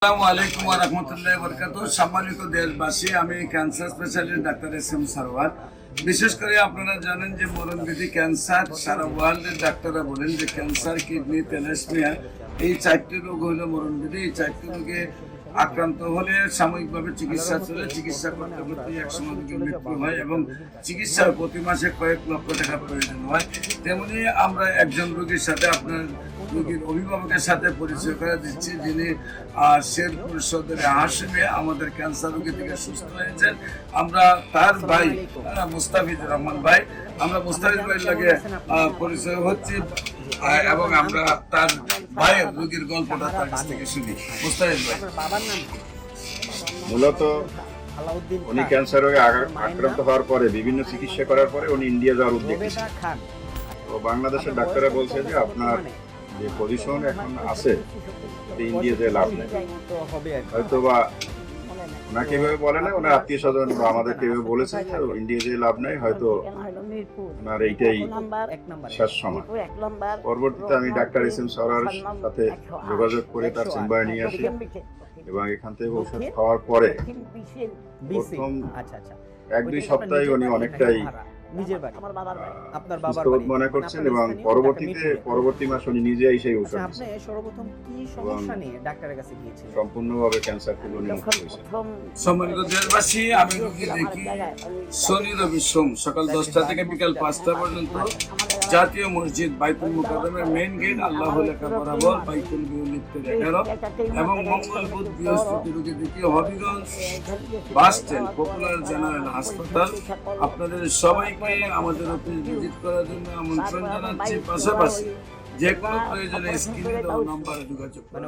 আসসালামু আলাইকুম ওয়া রাহমাতুল্লাহি ওয়া বারাকাতুহু। সম্মানিত দেশবাসী, আমি cancer specialist doctor SM. Sarwar. বিশেষ করে আপনারা জানেন যে মরণবিধি ক্যান্সার, সারা ওয়ার্ল্ডের ডাক্তাররা বলেন যে ক্যান্সার, কিডনি, থ্যালাসেমিয়া এই চারটি রোগ হলো মরণবিধি। এই চারটি রোগে আক্রান্ত হলে সাময়িকভাবে চিকিৎসা চলে, চিকিৎসা করতে করতে একসময় রোগীর মৃত্যু হয় এবং চিকিৎসার প্রতি মাসে কয়েক লক্ষ টাকা প্রয়োজন হয়। তেমনি আমরা একজন রোগীর সাথে আপনার রোগীর অভিভাবকের সাথে পরিচয় করে দিচ্ছি, যিনি শেরপুর সদরে হাসিমে আমাদের ক্যান্সার রোগী থেকে সুস্থ হয়েছেন। আমরা তার ভাই মুস্তাফিজুর রহমান ভাই, আমরা মুস্তাফিজ ভাইয়ের লাগে পরিচয় হচ্ছি এবং আমরা তার ভাইয়ের রোগীর গল্পটা তার কাছ থেকে শুনি। মুস্তাফিজ ভাই, মূলত উনি ক্যান্সার রোগে আক্রান্ত হওয়ার পরে বিভিন্ন চিকিৎসা করার পরে উনি ইন্ডিয়া যাওয়ার উদ্যোগ নিয়েছেন। তো বাংলাদেশের ডাক্তাররা বলছে যে আপনার যে পজিশন এখন আছে ইন্ডিয়া যে লাভ নেই, হয়তো বা ওনাকে এভাবে বলে না, ওনার আত্মীয় স্বজন বা আমাদেরকে এভাবে বলেছে ইন্ডিয়া যে লাভ নেই, হয়তো ওনার এইটাই শেষ সময়। পরবর্তীতে আমি ডাক্তার এস.এম. সারওয়ারের সাথে যোগাযোগ করে তার চেম্বারে নিয়ে আসি এবং এখান থেকে ওষুধ খাওয়ার পরে প্রথম 1-2 সপ্তাহে উনি অনেকটাই সুস্থ মনে করছেন এবং পরবর্তী মাস উনি নিজে এসে ওষুধ সম্পূর্ণভাবে ক্যান্সার থেকে উনি মুক্ত হয়েছেন। সম্মানিত দেশবাসী, আমি রোগী দেখি শনি রবি সোম সকাল 10টা থেকে বিকাল 5টা পর্যন্ত জাতীয় মসজিদ বাইতুল মুকাররমের মেইন গেট আল্লাহ লেখা বরাবর বাইতুল লিফটের 11 এবং মঙ্গল বুধ বৃহস্পতি রোগী দেখি Habiganj bus stand popular general হাসপাতাল। আপনাদের সবাইকে আমাদের অফিস ভিজিট করার জন্য আমন্ত্রণ জানাচ্ছি। পাশাপাশি যে কোনো প্রয়োজনে স্ক্রিনে দেওয়া নম্বরে যোগাযোগ করুন।